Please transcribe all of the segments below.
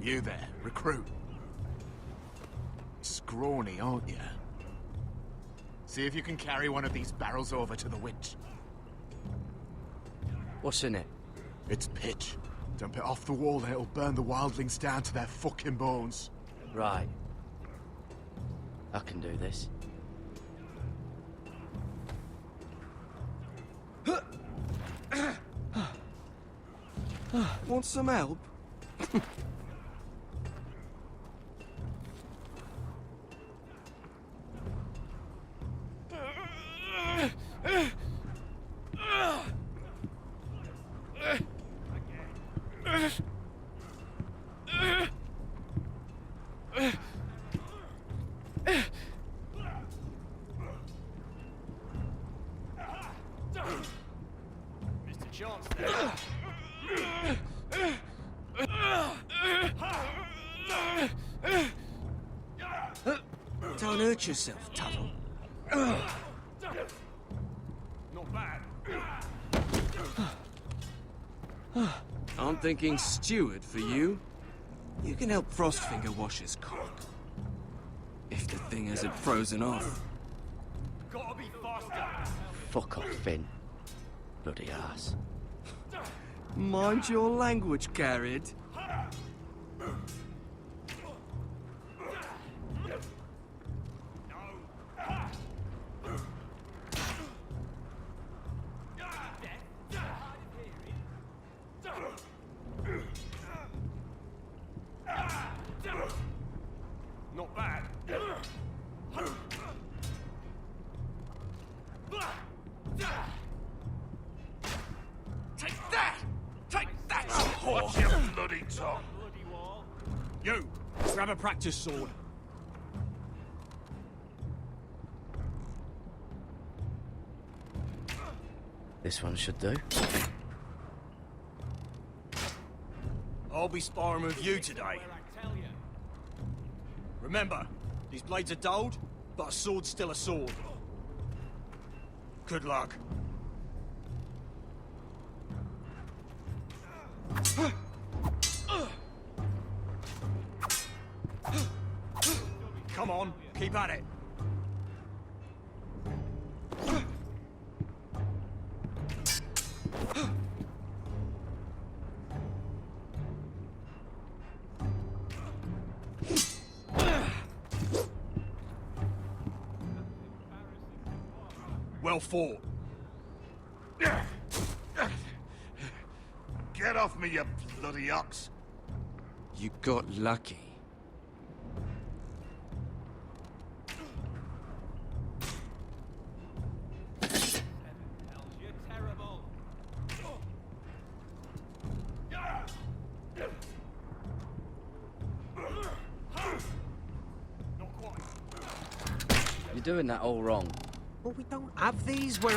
You there, recruit. Scrawny, aren't you? See if you can carry one of these barrels over to the winch. What's in it? It's pitch. Dump it off the wall and it'll burn the wildlings down to their fucking bones. Right. I can do this. Want some help? Mr. Chancellor. Don't hurt yourself, Tuttle. Not bad. I'm thinking steward for you. You can help Frostfinger wash his cock. If the thing hasn't frozen off. Gotta be faster. Fuck off, Finn. Bloody ass. Mind your language, Garrett. Not bad. Take that! Take that! Watch your bloody tongue. Bloody wall. You, grab a practice sword. This one should do. I'll be sparring with you today. Where I tell you. Remember, these blades are dulled, but a sword's still a sword. Good luck. Come on, keep at it. Well fought. Get off me, you bloody ox. You got lucky. You're terrible. Not quite. You're doing that all wrong. Well, we don't have these where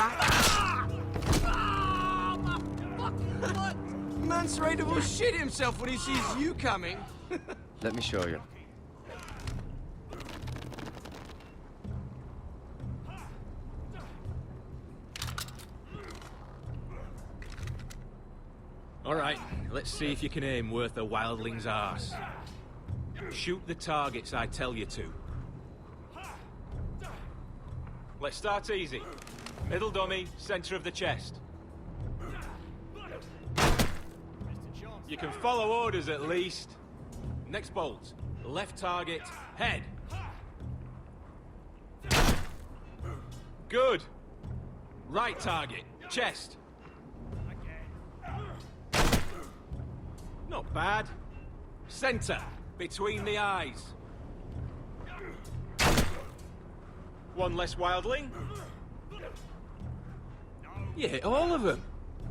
Man's ready to shit himself when he sees you coming. Let me show you. All right, let's see if you can aim worth a wildling's arse. Shoot the targets I tell you to. Let's start easy. Middle dummy, center of the chest. You can follow orders at least. Next bolt. Left target, head. Good. Right target, chest. Not bad. Center, between the eyes. One less wildling. You hit all of them.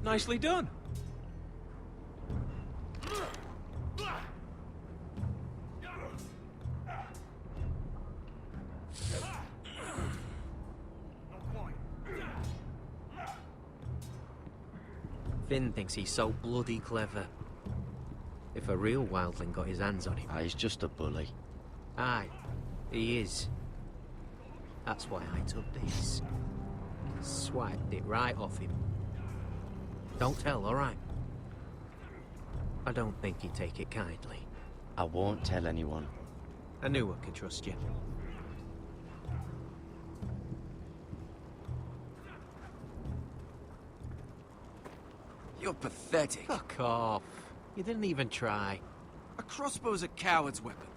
Nicely done. Finn thinks he's so bloody clever. If a real wildling got his hands on him. Ah, he's just a bully. Aye, he is. That's why I took this. Swiped it right off him. Don't tell, alright? I don't think he'd take it kindly. I won't tell anyone. I knew I could trust you. You're pathetic. Fuck off. You didn't even try. A crossbow's a coward's weapon.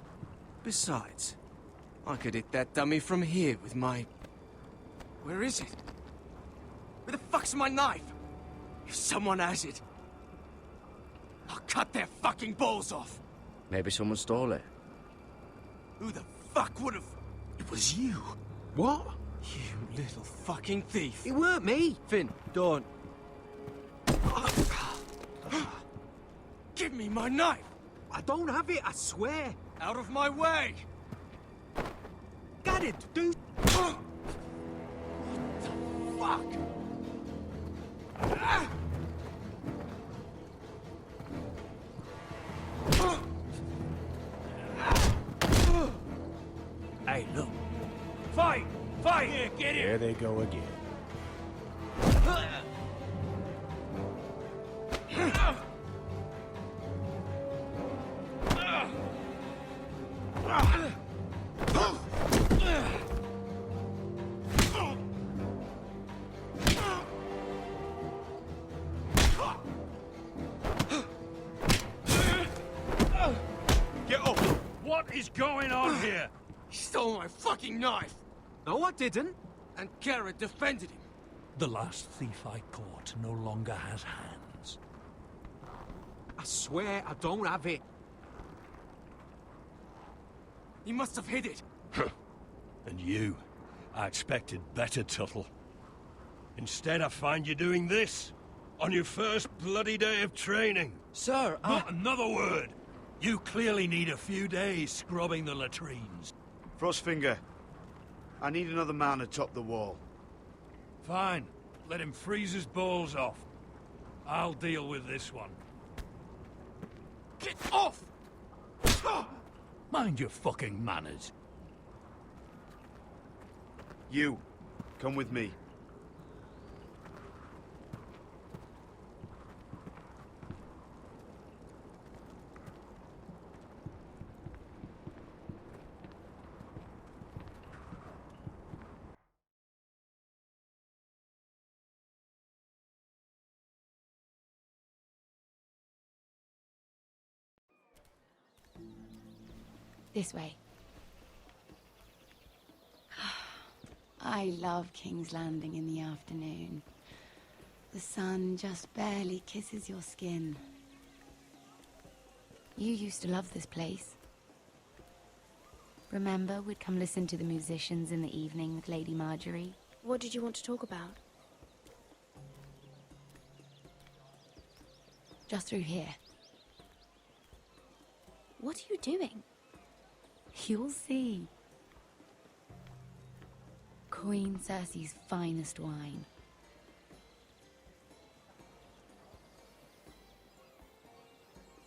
Besides, I could hit that dummy from here with my... Where is it? Where the fuck's my knife? If someone has it, I'll cut their fucking balls off. Maybe someone stole it. Who the fuck would've... It was you. What? You little fucking thief. It weren't me. Finn, don't. Give me my knife! I don't have it, I swear. Out of my way! Got it, dude. What the fuck? Ah! Hey, look. Fight! Fight! Here, get There they go again. Get up! What is going on here? He stole my fucking knife! No, I didn't. And Garrett defended him. The last thief I caught no longer has hands. I swear I don't have it. He must have hid it. And you, I expected better, Tuttle. Instead, I find you doing this on your first bloody day of training. Sir, Not another word! You clearly need a few days scrubbing the latrines. Frostfinger, I need another man atop the wall. Fine. Let him freeze his balls off. I'll deal with this one. Get off! Mind your fucking manners. You, come with me. This way. I love King's Landing in the afternoon. The sun just barely kisses your skin. You used to love this place. Remember, we'd come listen to the musicians in the evening with Lady Marjorie? What did you want to talk about? Just through here. What are you doing? You'll see. Queen Cersei's finest wine.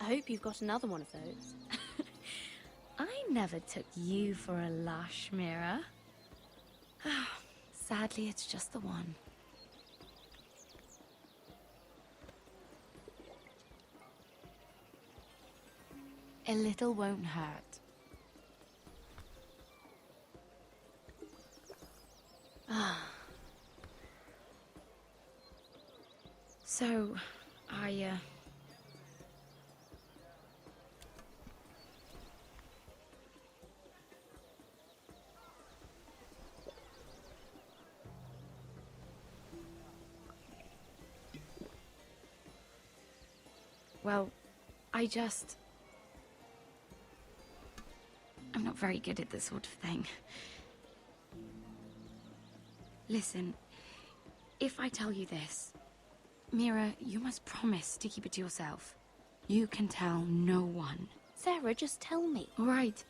I hope you've got another one of those. I never took you for a lush, Mira. Sadly, it's just the one. A little won't hurt. So, well, I'm not very good at this sort of thing. Listen, if I tell you this, Mira, you must promise to keep it to yourself. You can tell no one. Sarah, just tell me. All right,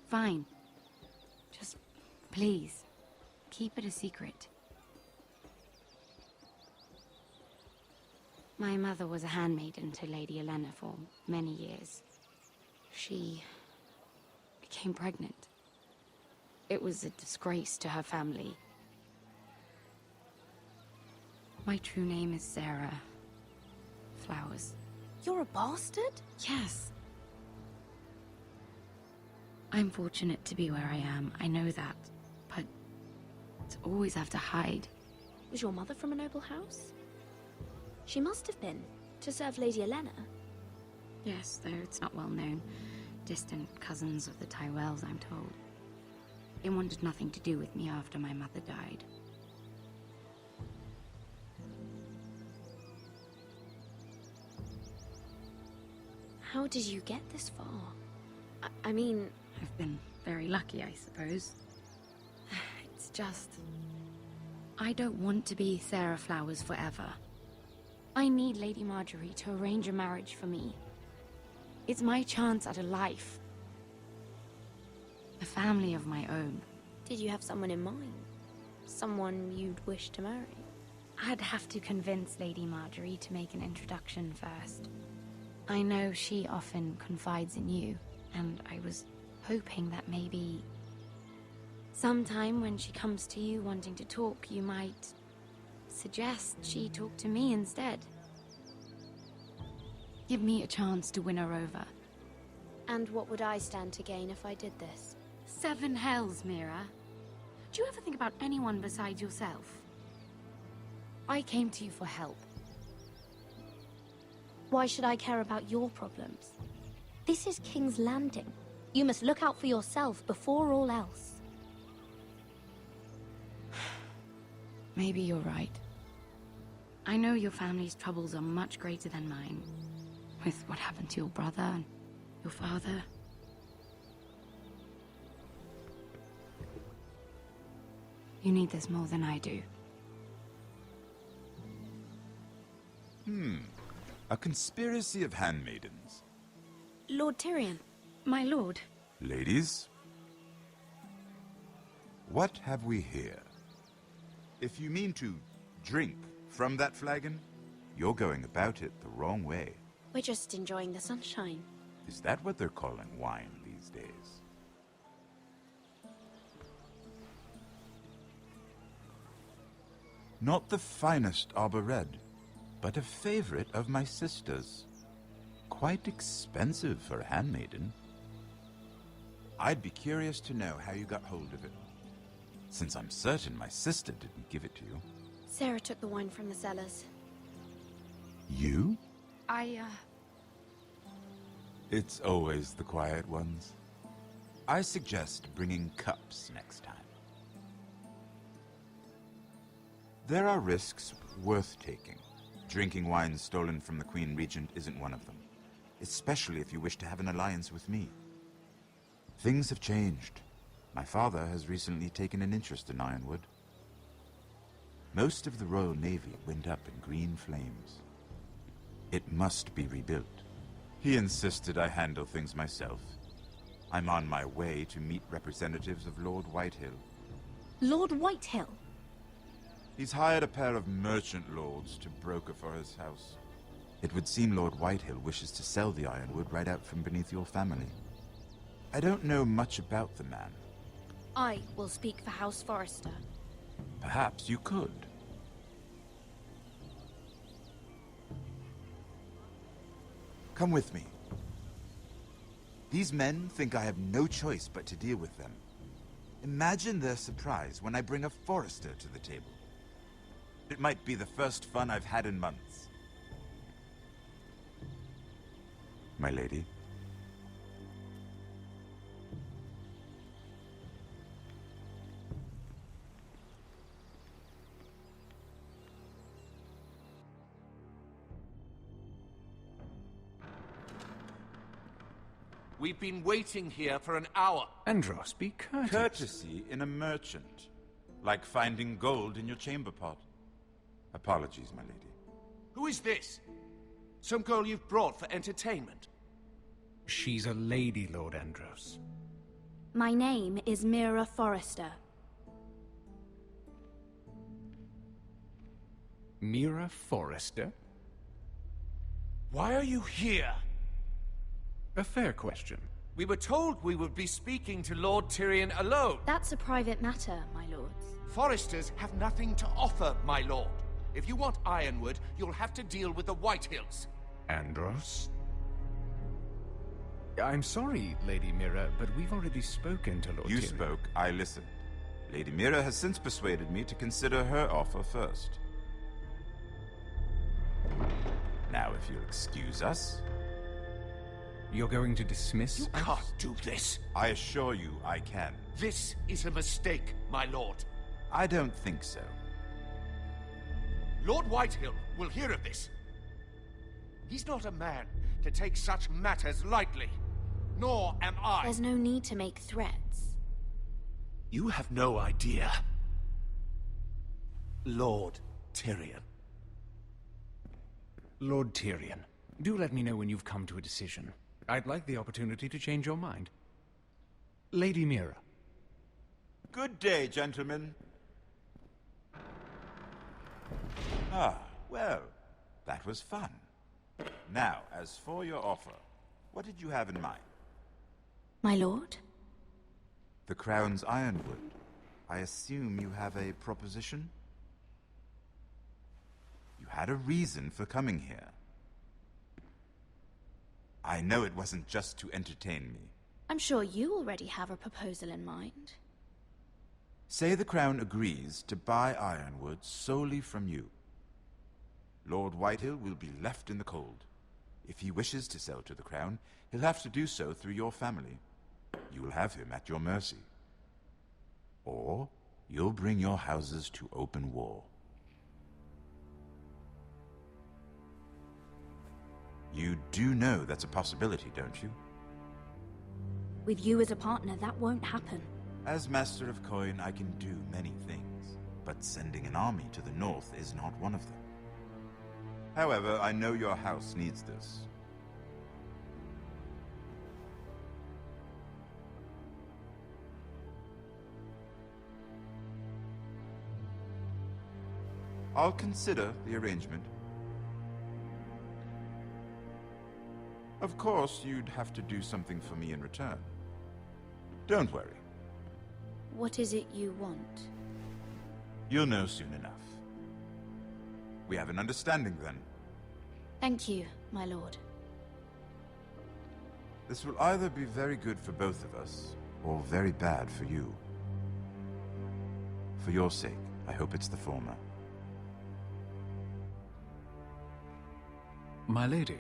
fine. Just, please, keep it a secret. My mother was a handmaiden to Lady Olenna for many years. She became pregnant. It was a disgrace to her family. My true name is Sarah Flowers. You're a bastard? Yes. I'm fortunate to be where I am, I know that. But to always have to hide. Was your mother from a noble house? She must have been, to serve Lady Elena. Yes, though it's not well known. Distant cousins of the Tyrells, I'm told. They wanted nothing to do with me after my mother died. How did you get this far? I mean... I've been very lucky, I suppose. It's just... I don't want to be Sarah Flowers forever. I need Lady Marjorie to arrange a marriage for me. It's my chance at a life. A family of my own. Did you have someone in mind? Someone you'd wish to marry? I'd have to convince Lady Marjorie to make an introduction first. I know she often confides in you, and I was hoping that maybe... sometime when she comes to you wanting to talk, you might suggest she talk to me instead. Give me a chance to win her over. And what would I stand to gain if I did this? 7 hells, Mira. Do you ever think about anyone besides yourself? I came to you for help. Why should I care about your problems? This is King's Landing. You must look out for yourself before all else. Maybe you're right. I know your family's troubles are much greater than mine. With what happened to your brother and your father. You need this more than I do. A conspiracy of handmaidens. Lord Tyrion. My lord. Ladies, what have we here? If you mean to drink from that flagon, you're going about it the wrong way. We're just enjoying the sunshine. Is that what they're calling wine these days? Not the finest Arbor Red, but a favorite of my sister's. Quite expensive for a handmaiden. I'd be curious to know how you got hold of it, since I'm certain my sister didn't give it to you. Sarah took the wine from the cellars. You? It's always the quiet ones. I suggest bringing cups next time. There are risks worth taking. Drinking wine stolen from the Queen Regent isn't one of them, especially if you wish to have an alliance with me. Things have changed. My father has recently taken an interest in Ironwood. Most of the Royal Navy went up in green flames. It must be rebuilt. He insisted I handle things myself. I'm on my way to meet representatives of Lord Whitehill. Lord Whitehill? He's hired a pair of merchant lords to broker for his house. It would seem Lord Whitehill wishes to sell the Ironwood right out from beneath your family. I don't know much about the man. I will speak for House Forrester. Perhaps you could. Come with me. These men think I have no choice but to deal with them. Imagine their surprise when I bring a Forrester to the table. It might be the first fun I've had in months. My lady. We've been waiting here for an hour. Andros, be courteous. Courtesy in a merchant. Like finding gold in your chamber pot. Apologies, my lady. Who is this? Some girl you've brought for entertainment? She's a lady, Lord Andros. My name is Mira Forrester. Mira Forrester? Why are you here? A fair question. We were told we would be speaking to Lord Tyrion alone. That's a private matter, my lords. Forresters have nothing to offer, my lord. If you want Ironwood, you'll have to deal with the Whitehills. Andros? I'm sorry, Lady Mira, but we've already spoken to Lord You Tyrion. spoke, I listened. Lady Mira has since persuaded me to consider her offer first. Now, if you'll excuse us... You're going to dismiss us? You can't do this. I assure you I can. This is a mistake, my lord. I don't think so. Lord Whitehill will hear of this. He's not a man to take such matters lightly. Nor am I. There's no need to make threats. You have no idea. Lord Tyrion. Lord Tyrion, do let me know when you've come to a decision. I'd like the opportunity to change your mind. Lady Mira. Good day, gentlemen. Ah, well, that was fun. Now, as for your offer, what did you have in mind? My lord? The Crown's Ironwood. I assume you have a proposition? You had a reason for coming here. I know it wasn't just to entertain me. I'm sure you already have a proposal in mind. Say the Crown agrees to buy Ironwood solely from you. Lord Whitehill will be left in the cold. If he wishes to sell to the Crown, he'll have to do so through your family. You will have him at your mercy. Or you'll bring your houses to open war. You do know that's a possibility, don't you? With you as a partner, that won't happen. As Master of Coin, I can do many things, but sending an army to the north is not one of them. However, I know your house needs this. I'll consider the arrangement. Of course, you'd have to do something for me in return. Don't worry. What is it you want? You'll know soon enough. We have an understanding then. Thank you, my lord. This will either be very good for both of us, or very bad for you. For your sake, I hope it's the former. My lady.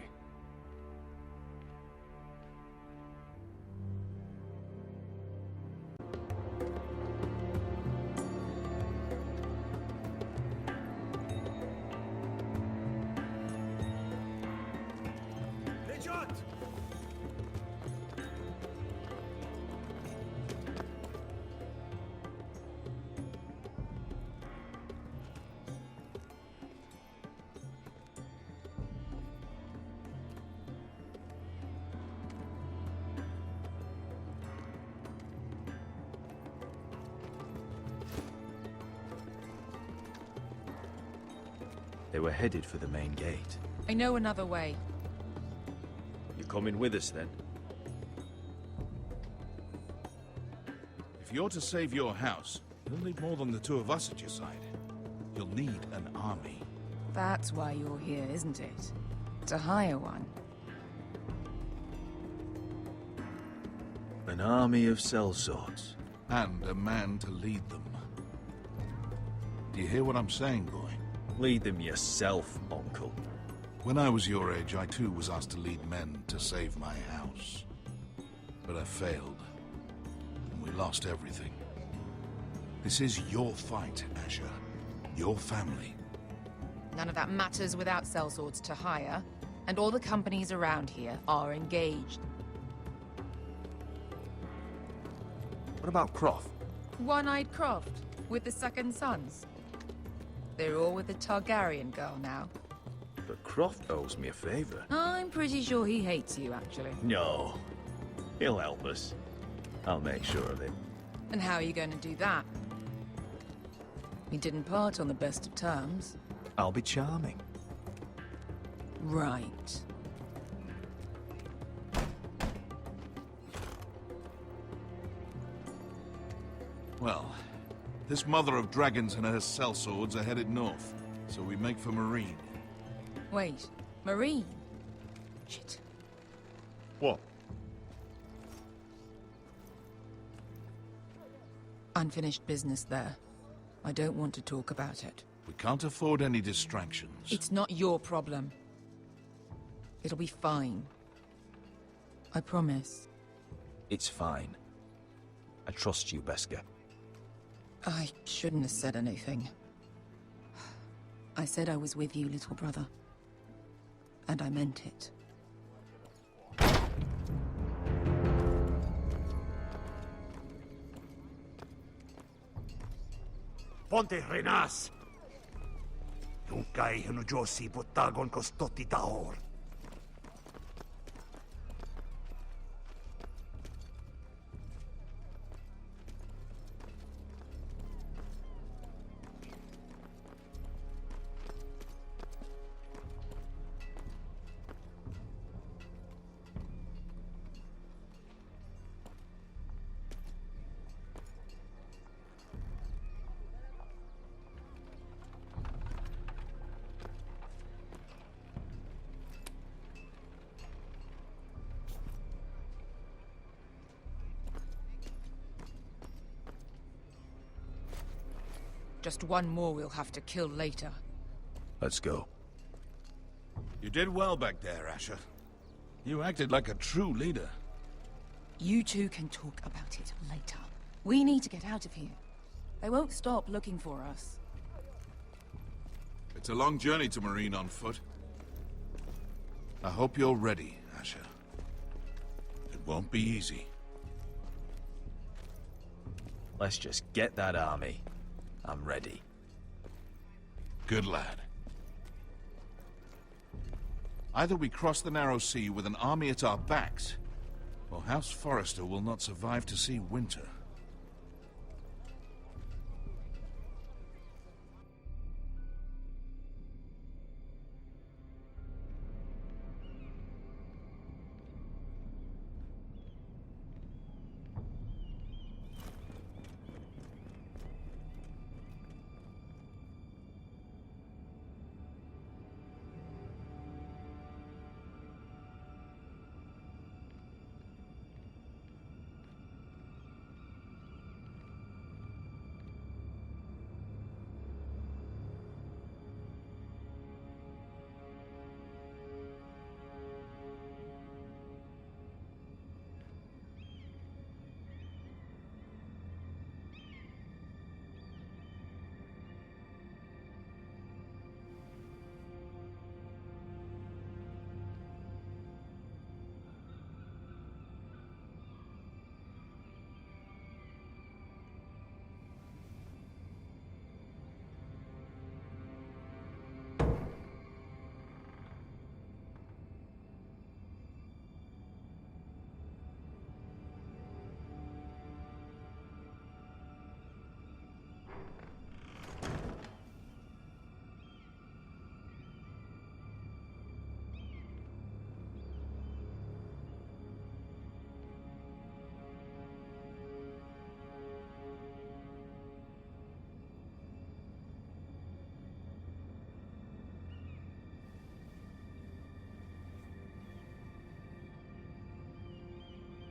They were headed for the main gate. I know another way. You coming with us then? If you're to save your house, you'll need more than the two of us at your side. You'll need an army. That's why you're here, isn't it? To hire one. An army of sellswords. And a man to lead them. Do you hear what I'm saying, boy? Lead them yourself, Uncle. When I was your age, I too was asked to lead men to save my house. But I failed. And we lost everything. This is your fight, Asher. Your family. None of that matters without sellswords to hire, and all the companies around here are engaged. What about Croft? One-Eyed Croft, with the Second Sons. They're all with the Targaryen girl now. But Croft owes me a favor. I'm pretty sure he hates you, actually. No. He'll help us. I'll make sure of it. And how are you going to do that? We didn't part on the best of terms. I'll be charming. Right. Well, this mother of dragons and her sellswords are headed north, so we make for Marine. Wait, Marine? Shit. What? Unfinished business there. I don't want to talk about it. We can't afford any distractions. It's not your problem. It'll be fine. I promise. It's fine. I trust you, Beskha. I shouldn't have said anything. I said I was with you, little brother. And I meant it. Ponte Renas! Yung kay Josi Butagon Kostoti Taor. Just one more we'll have to kill later. Let's go. You did well back there, Asher. You acted like a true leader. You two can talk about it later. We need to get out of here. They won't stop looking for us. It's a long journey to Marine on foot. I hope you're ready, Asher. It won't be easy. Let's just get that army. I'm ready. Good lad. Either we cross the narrow sea with an army at our backs, or House Forrester will not survive to see winter.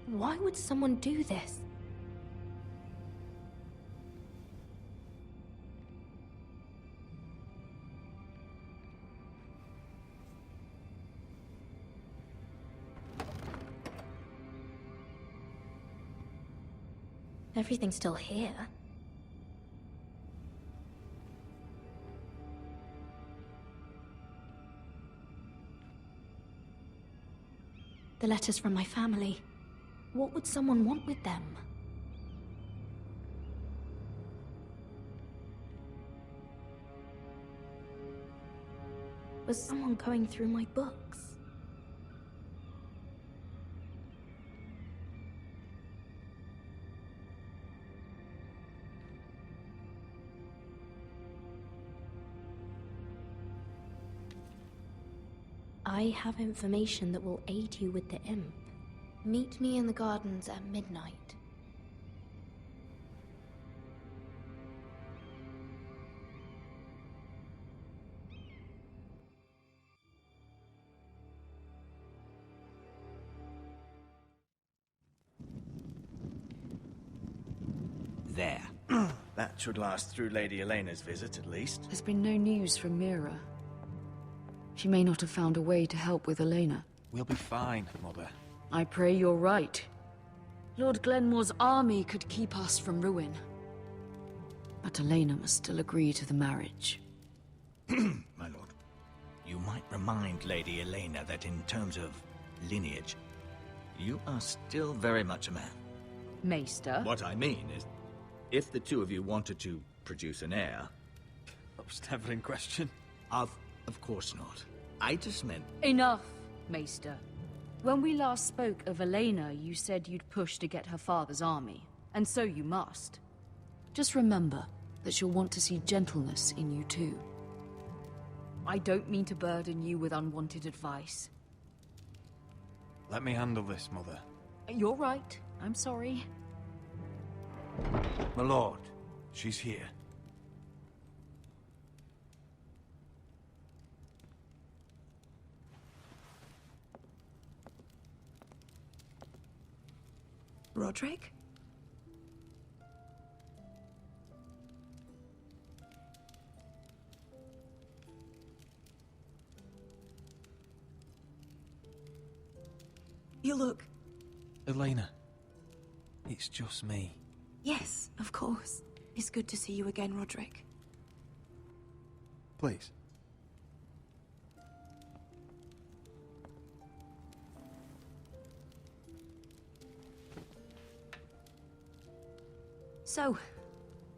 Why would someone do this? Everything's still here. The letters from my family. What would someone want with them? Was someone going through my books? I have information that will aid you with the imp. Meet me in the gardens at midnight. There. That should last through Lady Elena's visit, at least. There's been no news from Mira. She may not have found a way to help with Elena. We'll be fine, Mother. I pray you're right. Lord Glenmore's army could keep us from ruin. But Elena must still agree to the marriage. My lord. You might remind Lady Elena that in terms of lineage, you are still very much a man. Maester? What I mean is, if the two of you wanted to produce an heir... That was never in question. Of course not. I just meant... Enough, Maester. When we last spoke of Elena, you said you'd push to get her father's army. And so you must. Just remember that she'll want to see gentleness in you too. I don't mean to burden you with unwanted advice. Let me handle this, Mother. You're right. I'm sorry. My lord, she's here. Roderick? You look... Elena, it's just me. Yes, of course. It's good to see you again, Roderick. Please. So,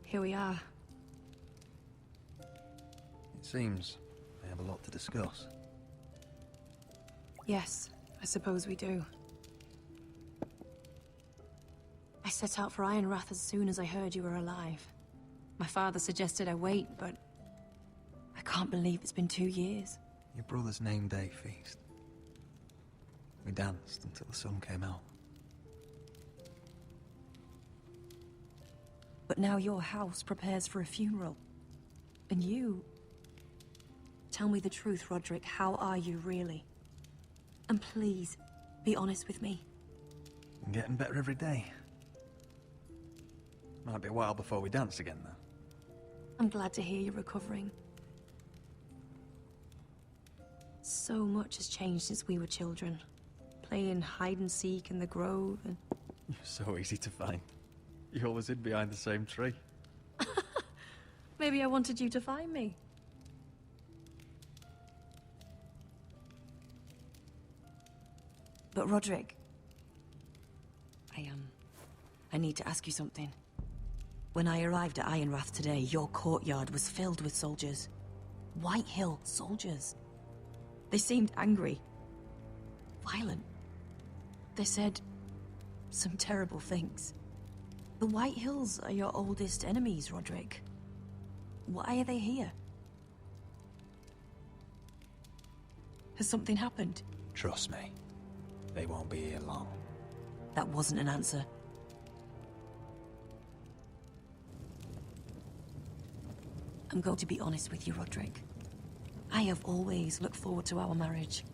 here we are. It seems we have a lot to discuss. Yes, I suppose we do. I set out for Ironrath as soon as I heard you were alive. My father suggested I wait, but I can't believe it's been 2 years. Your brother's name day feast. We danced until the sun came out. But now your house prepares for a funeral. And you... Tell me the truth, Roderick. How are you, really? And please, be honest with me. I'm getting better every day. Might be a while before we dance again, though. I'm glad to hear you're recovering. So much has changed since we were children. Playing hide and seek in the grove and... You're so easy to find. You always hid behind the same tree. Maybe I wanted you to find me. But Roderick... I need to ask you something. When I arrived at Ironrath today, your courtyard was filled with soldiers. Whitehill soldiers. They seemed angry. Violent. They said some terrible things. The Whitehills are your oldest enemies, Roderick. Why are they here? Has something happened? Trust me. They won't be here long. That wasn't an answer. I'm going to be honest with you, Roderick. I have always looked forward to our marriage.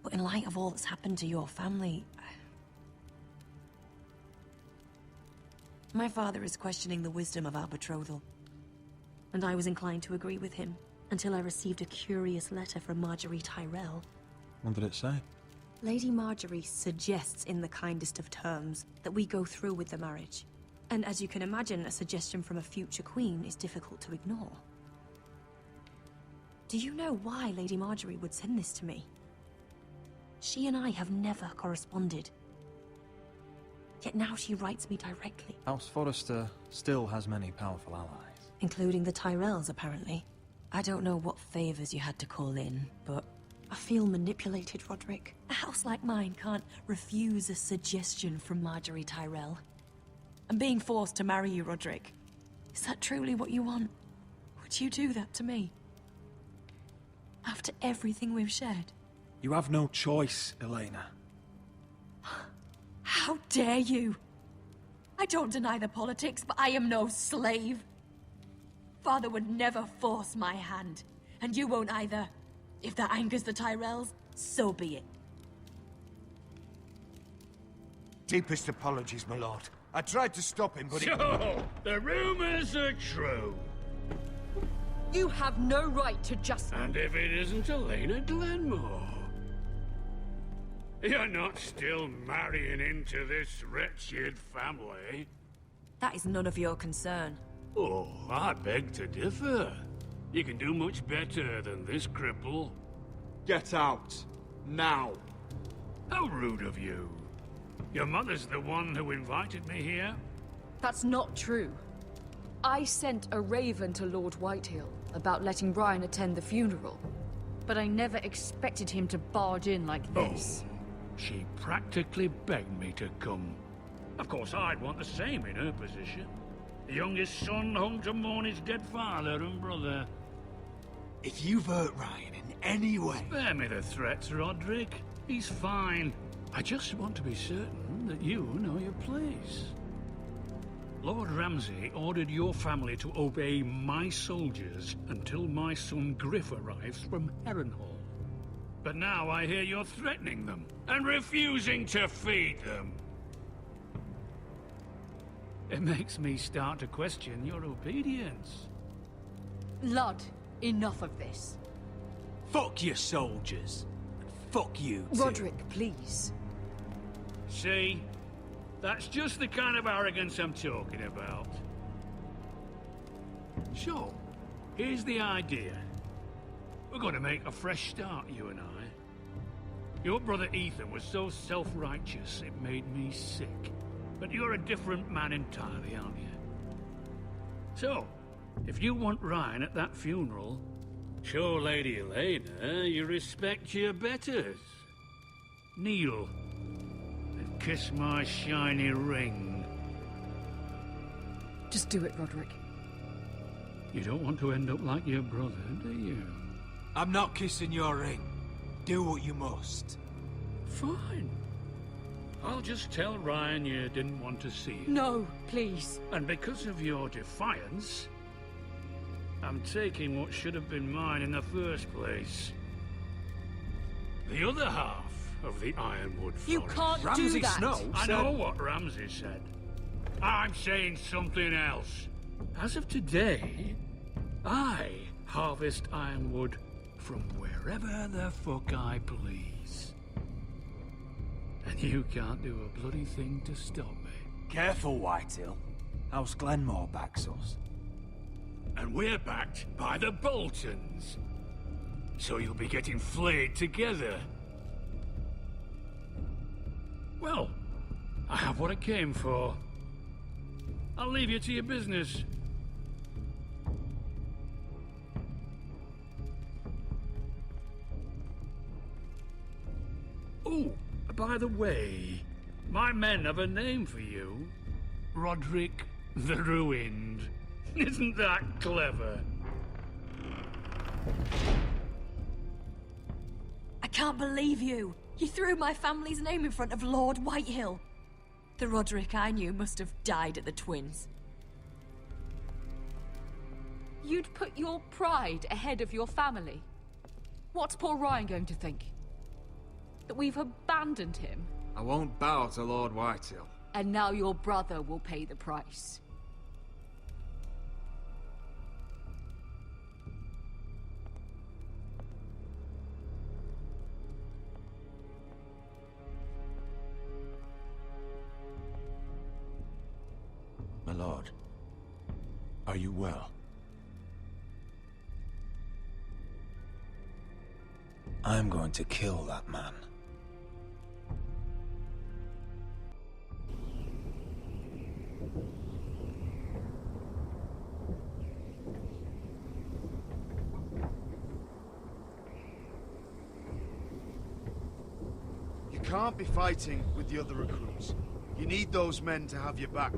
But in light of all that's happened to your family... My father is questioning the wisdom of our betrothal. And I was inclined to agree with him, until I received a curious letter from Marjorie Tyrell. What did it say? Lady Marjorie suggests in the kindest of terms that we go through with the marriage. And as you can imagine, a suggestion from a future queen is difficult to ignore. Do you know why Lady Marjorie would send this to me? She and I have never corresponded. Yet now she writes me directly. House Forrester still has many powerful allies. Including the Tyrells, apparently. I don't know what favors you had to call in, but I feel manipulated, Roderick. A house like mine can't refuse a suggestion from Marjorie Tyrell. I'm being forced to marry you, Roderick. Is that truly what you want? Would you do that to me? After everything we've shared? You have no choice, Elena. How dare you? I don't deny the politics, but I am no slave. Father would never force my hand, and you won't either. If that angers the Tyrells, so be it. Deepest apologies, my lord. I tried to stop him, but So, the rumors are true. You have no right to just... And if it isn't Elena Glenmore? You're not still marrying into this wretched family? That is none of your concern. Oh, I beg to differ. You can do much better than this cripple. Get out. Now. How rude of you. Your mother's the one who invited me here? That's not true. I sent a raven to Lord Whitehill about letting Brian attend the funeral. But I never expected him to barge in like this. Oh, she practically begged me to come. Of course, I'd want the same in her position. The youngest son home to mourn his dead father and brother. If you've hurt Ryan in any way... Spare me the threats, Roderick. He's fine. I just want to be certain that you know your place. Lord Ramsay ordered your family to obey my soldiers until my son Griff arrives from Harrenhal. But now I hear you're threatening them and refusing to feed them. It makes me start to question your obedience. Lud, enough of this. Fuck your soldiers. Fuck you, too. Roderick, please. See? That's just the kind of arrogance I'm talking about. So, here's the idea. We're going to make a fresh start, you and I. Your brother Ethan was so self-righteous it made me sick. But you're a different man entirely, aren't you? So, if you want Ryan at that funeral, show Lady Elena you respect your betters. Kneel and kiss my shiny ring. Just do it, Roderick. You don't want to end up like your brother, do you? I'm not kissing your ring. Do what you must. Fine. I'll just tell Ryan you didn't want to see him. No, please. And because of your defiance, I'm taking what should have been mine in the first place. The other half of the Ironwood Forest. You can't do that! I know what Ramsay said. I'm saying something else. As of today, I harvest Ironwood from wherever the fuck I please. And you can't do a bloody thing to stop me. Careful, Whitehill. House Glenmore backs us. And we're backed by the Boltons. So you'll be getting flayed together. Well, I have what I came for. I'll leave you to your business. Oh, by the way, my men have a name for you. Roderick the Ruined. Isn't that clever? I can't believe you! You threw my family's name in front of Lord Whitehill. The Roderick I knew must have died at the Twins. You'd put your pride ahead of your family. What's poor Ryan going to think? That we've abandoned him? I won't bow to Lord Whitehill. And now your brother will pay the price. My lord, are you well? I'm going to kill that man. You can't be fighting with the other recruits. You need those men to have your back.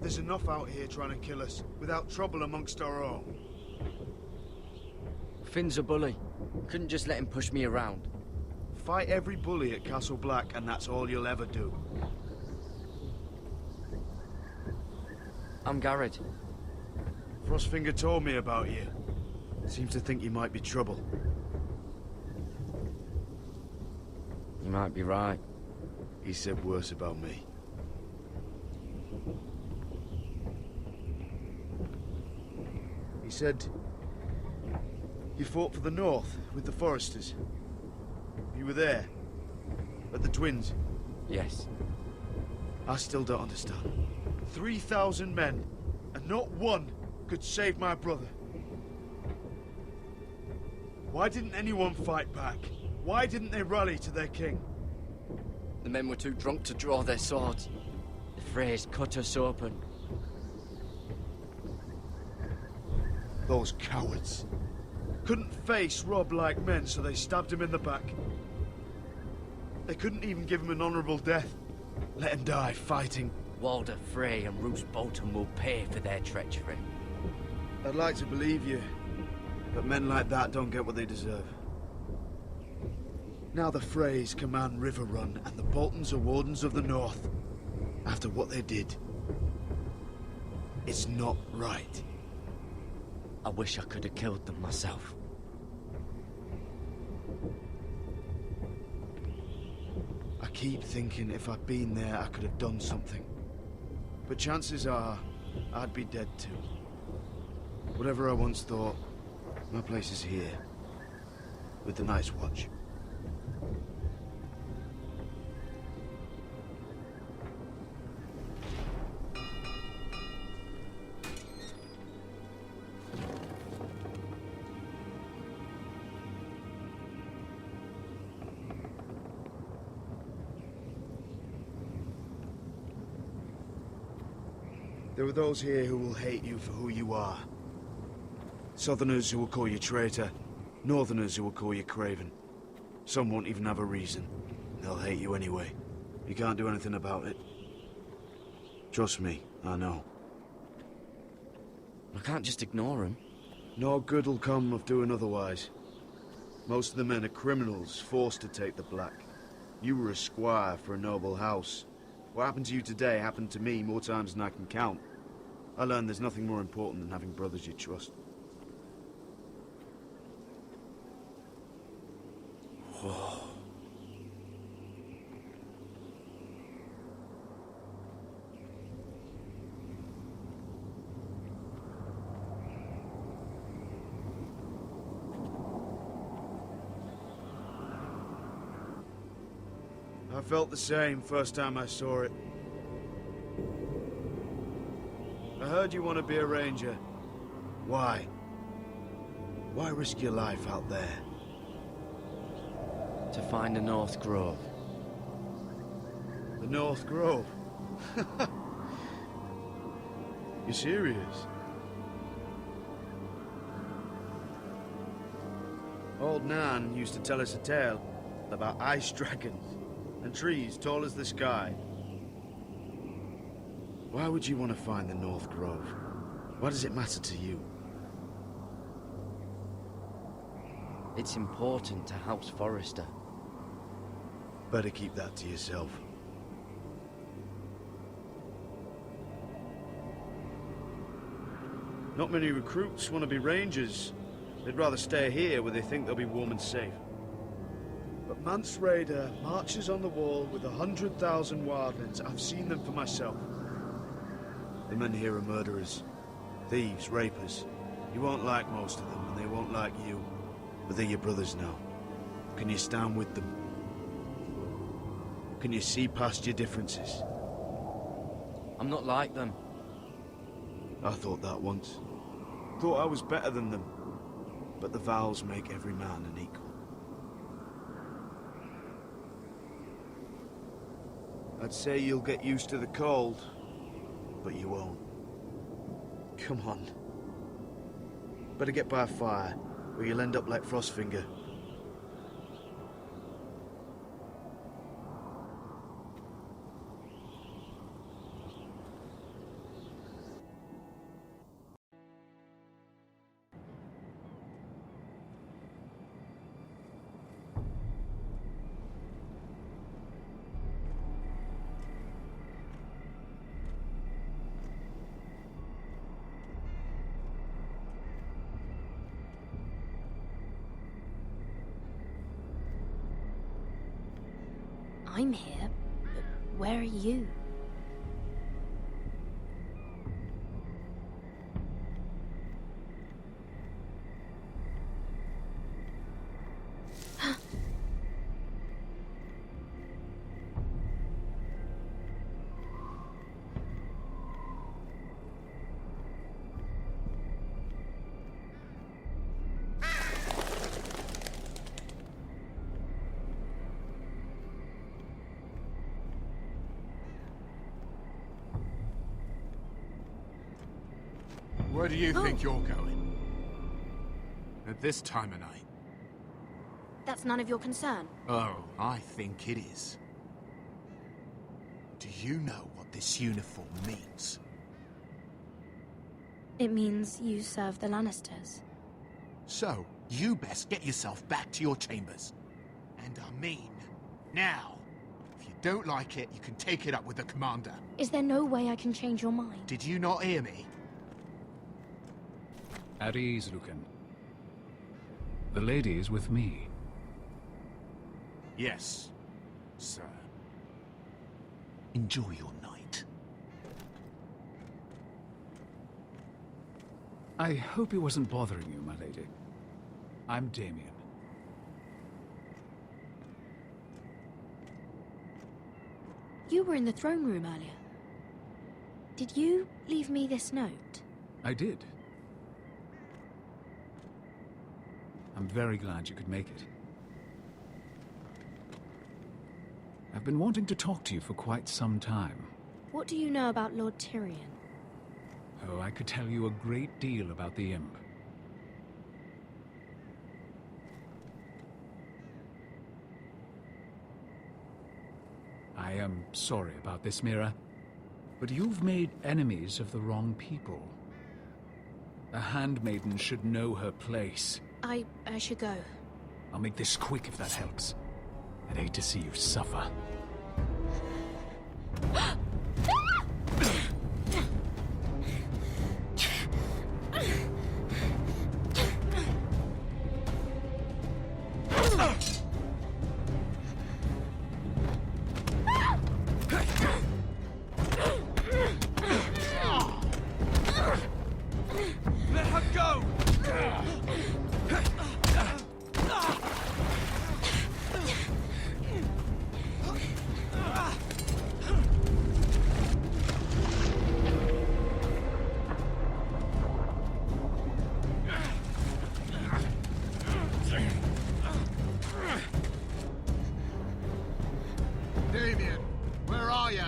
There's enough out here trying to kill us, without trouble amongst our own. Finn's a bully. Couldn't just let him push me around. Fight every bully at Castle Black, and that's all you'll ever do. I'm Garrett. Frostfinger told me about you. Seems to think you might be trouble. You might be right. He said worse about me. said you fought for the North with the Foresters. You were there, at the Twins. Yes. I still don't understand. 3,000 men, and not one could save my brother. Why didn't anyone fight back? Why didn't they rally to their king? The men were too drunk to draw their swords. The Freys cut us open. Those cowards. Couldn't face Robb like men, so they stabbed him in the back. They couldn't even give him an honorable death. Let him die fighting. Walder Frey and Roose Bolton will pay for their treachery. I'd like to believe you, but men like that don't get what they deserve. Now the Freys command Riverrun, and the Boltons are Wardens of the North. After what they did, it's not right. I wish I could have killed them myself. I keep thinking if I'd been there, I could have done something. But chances are, I'd be dead too. Whatever I once thought, my place is here, with the Night's Watch. There are those here who will hate you for who you are. Southerners who will call you traitor, Northerners who will call you craven. Some won't even have a reason. They'll hate you anyway. You can't do anything about it. Trust me, I know. I can't just ignore them. No good will come of doing otherwise. Most of the men are criminals, forced to take the black. You were a squire for a noble house. What happened to you today happened to me more times than I can count. I learned there's nothing more important than having brothers you trust. Whoa. I felt the same first time I saw it. I heard you want to be a ranger. Why? Why risk your life out there? To find the North Grove. The North Grove? You serious? Old Nan used to tell us a tale about ice dragons and trees tall as the sky. Why would you want to find the North Grove? Why does it matter to you? It's important to House Forrester. Better keep that to yourself. Not many recruits want to be rangers. They'd rather stay here where they think they'll be warm and safe. But Mance Rayder marches on the wall with 100,000 wildlings. I've seen them for myself. The men here are murderers, thieves, rapers. You won't like most of them, and they won't like you. But they're your brothers now. Can you stand with them? Can you see past your differences? I'm not like them. I thought that once. Thought I was better than them. But the vows make every man an equal. I'd say you'll get used to the cold, but you won't. Come on. Better get by a fire, or you'll end up like Frostfinger. I'm here, but where are you? Where do you think you're going? At this time of night? That's none of your concern. Oh, I think it is. Do you know what this uniform means? It means you serve the Lannisters. So, you best get yourself back to your chambers. And I mean, now. If you don't like it, you can take it up with the commander. Is there no way I can change your mind? Did you not hear me? At ease, Lucan. The lady is with me. Yes, sir. Enjoy your night. I hope it wasn't bothering you, my lady. I'm Damien. You were in the throne room earlier. Did you leave me this note? I did. I'm very glad you could make it. I've been wanting to talk to you for quite some time. What do you know about Lord Tyrion? Oh, I could tell you a great deal about the Imp. I am sorry about this, Mira, but you've made enemies of the wrong people. A handmaiden should know her place. I should go. I'll make this quick if that helps. I'd hate to see you suffer. Let her go! Damien, where are you?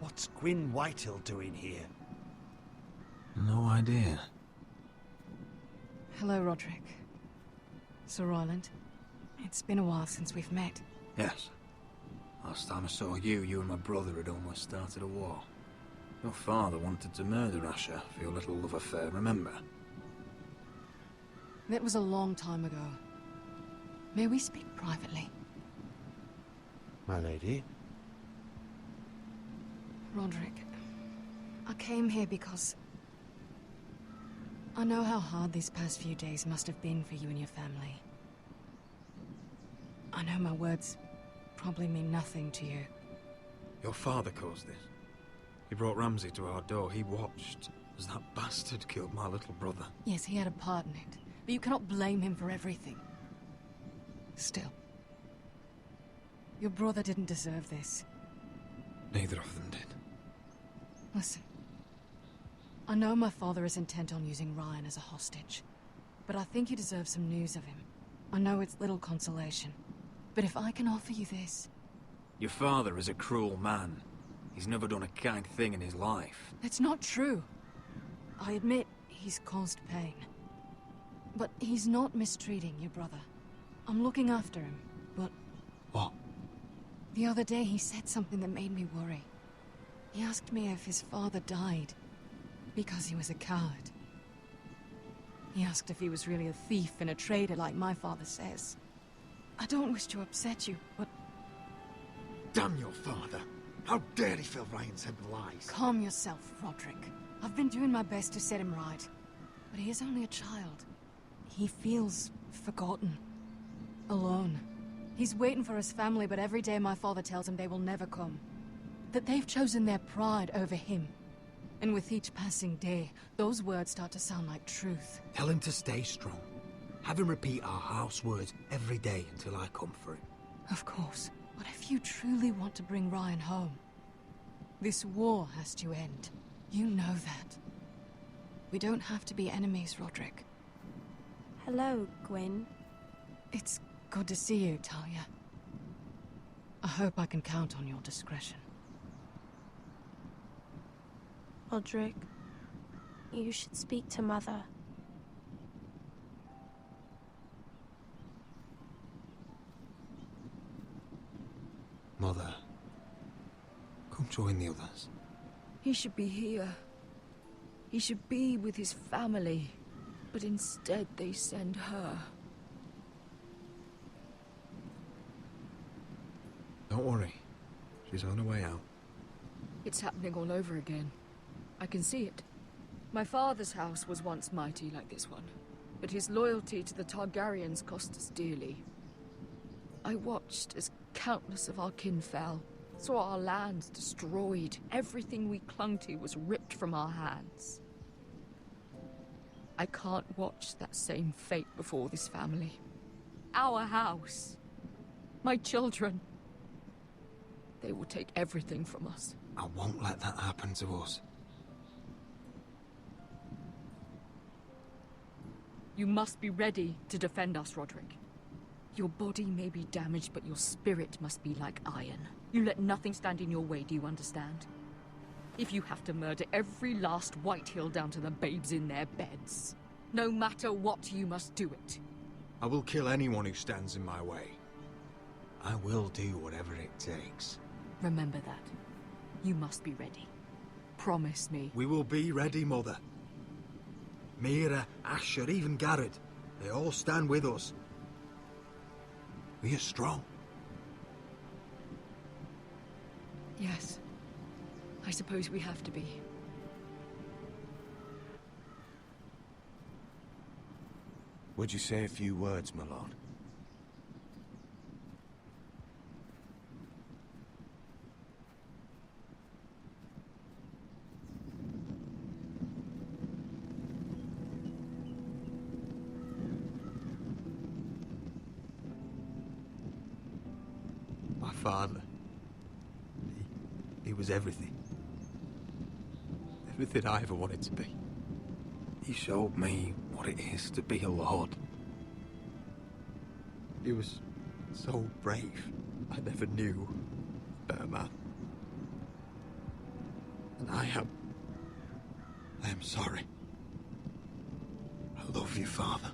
What's Gwyn Whitehill doing here? No idea. Hello, Roderick. Sir Roland. It's been a while since we've met. Yes. Last time I saw you, you and my brother had almost started a war. Your father wanted to murder Asher for your little love affair, remember? That was a long time ago. May we speak privately? My lady? Roderick, I came here because I know how hard these past few days must have been for you and your family. I know my words probably mean nothing to you. Your father caused this. He brought Ramsay to our door. He watched as that bastard killed my little brother. Yes, he had a part in it, but you cannot blame him for everything. Still, your brother didn't deserve this. Neither of them did. Listen, I know my father is intent on using Ryan as a hostage, but I think you deserve some news of him. I know it's little consolation, but if I can offer you this... Your father is a cruel man. He's never done a kind thing in his life. That's not true. I admit he's caused pain. But he's not mistreating your brother. I'm looking after him, but... What? The other day he said something that made me worry. He asked me if his father died because he was a coward. He asked if he was really a thief and a traitor like my father says. I don't wish to upset you, but... Damn your father! How dare he fill Ryan's head with lies? Calm yourself, Roderick. I've been doing my best to set him right. But he is only a child. He feels forgotten. Alone. He's waiting for his family, but every day my father tells him they will never come. That they've chosen their pride over him. And with each passing day, those words start to sound like truth. Tell him to stay strong. Have him repeat our house words every day until I come for him. Of course. But if you truly want to bring Ryan home, this war has to end. You know that. We don't have to be enemies, Roderick. Hello, Gwyn. It's good to see you, Talia. I hope I can count on your discretion. Roderick, you should speak to Mother. Mother, come join the others. He should be here. He should be with his family. But instead they send her. Don't worry. She's on her way out. It's happening all over again. I can see it. My father's house was once mighty like this one, but his loyalty to the Targaryens cost us dearly. I watched as countless of our kin fell, saw our lands destroyed, everything we clung to was ripped from our hands. I can't watch that same fate before this family. Our house. My children. They will take everything from us. I won't let that happen to us. You must be ready to defend us, Roderick. Your body may be damaged, but your spirit must be like iron. You let nothing stand in your way, do you understand? If you have to murder every last Whitehill down to the babes in their beds, no matter what, you must do it. I will kill anyone who stands in my way. I will do whatever it takes. Remember that. You must be ready. Promise me. We will be ready, Mother. Mira, Asher, even Garrett, they all stand with us. We are strong. Yes. I suppose we have to be. Would you say a few words, my lord? My father. He was everything. Everything I ever wanted to be. He showed me what it is to be a lord. He was so brave. I never knew a better man. And I am sorry. I love you, Father.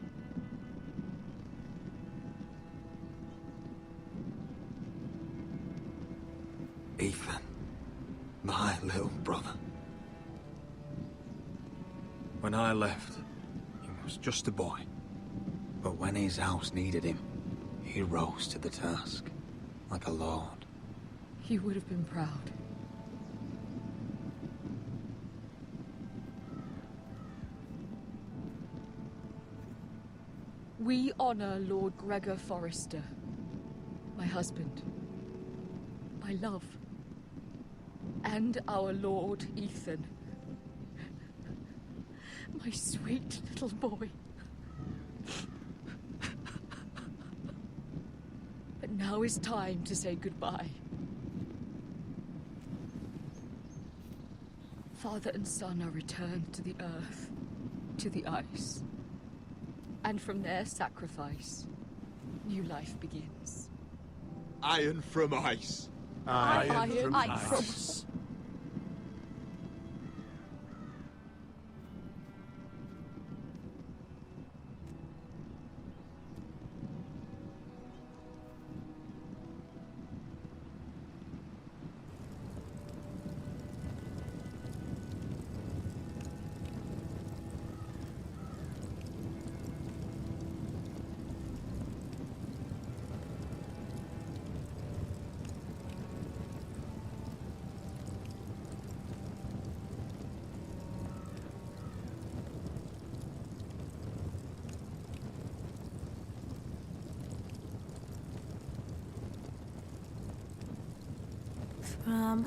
Ethan, my little brother. When I left, he was just a boy. But when his house needed him, he rose to the task, like a lord. He would have been proud. We honor Lord Gregor Forrester, my husband, my love, and our Lord Ethan, my sweet little boy. But now is time to say goodbye. Father and son are returned to the earth, to the ice. And from their sacrifice, new life begins. Iron from ice. Iron from ice. From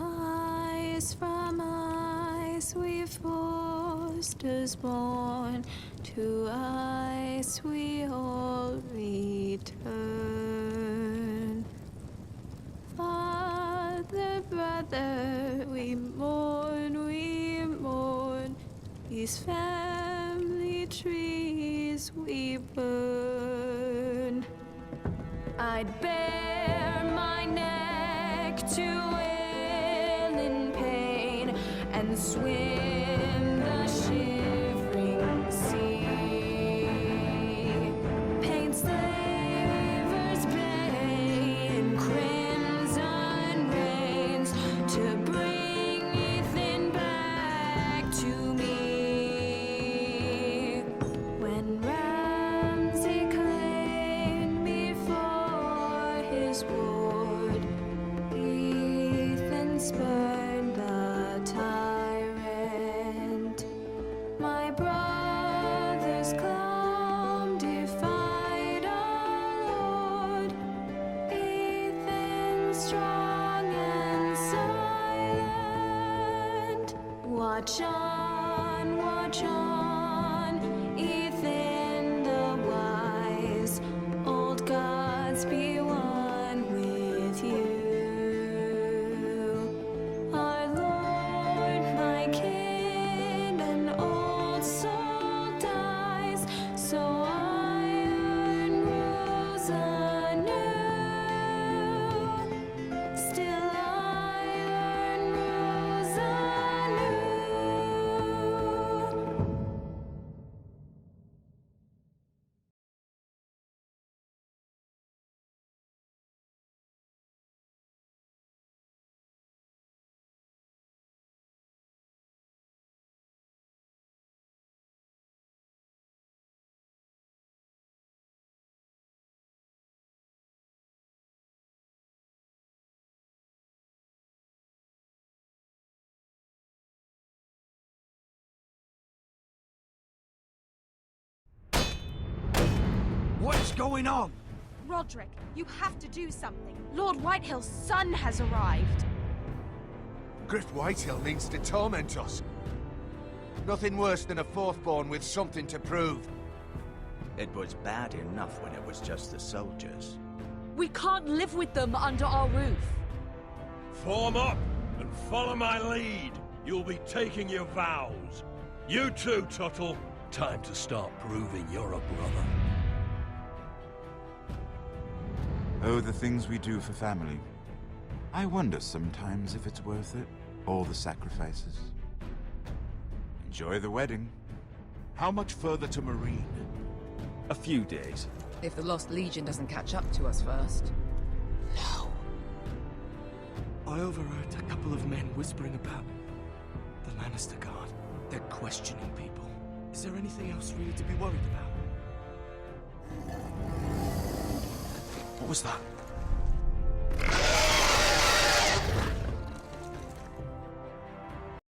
ice we foresters born, to ice we all return. Father, brother, we mourn, these family trees we burn. I'd bare my neck to wail in pain and swim the shivering sea. Paint slavers' pain, crimson rains to bring Ethan back to me. When Ramsay claimed me for his ward, Ethan spurned the tyrant. My brothers calm defied our Lord. Ethan strong and silent. Watch on, Ethan the wise. Old gods be one with you. Our Lord, my kin, an old soul dies, so iron rules anew. Still iron rules anew. What's going on? Roderick, you have to do something. Lord Whitehill's son has arrived. Griff Whitehill means to torment us. Nothing worse than a fourthborn with something to prove. It was bad enough when it was just the soldiers. We can't live with them under our roof. Form up and follow my lead. You'll be taking your vows. You too, Tuttle. Time to start proving you're a brother. Oh, the things we do for family. I wonder sometimes if it's worth it, all the sacrifices. Enjoy the wedding. How much further to Marine? A few days. If the Lost Legion doesn't catch up to us first. I overheard a couple of men whispering about the Lannister Guard. They're questioning people. Is there anything else really to be worried about? What was that?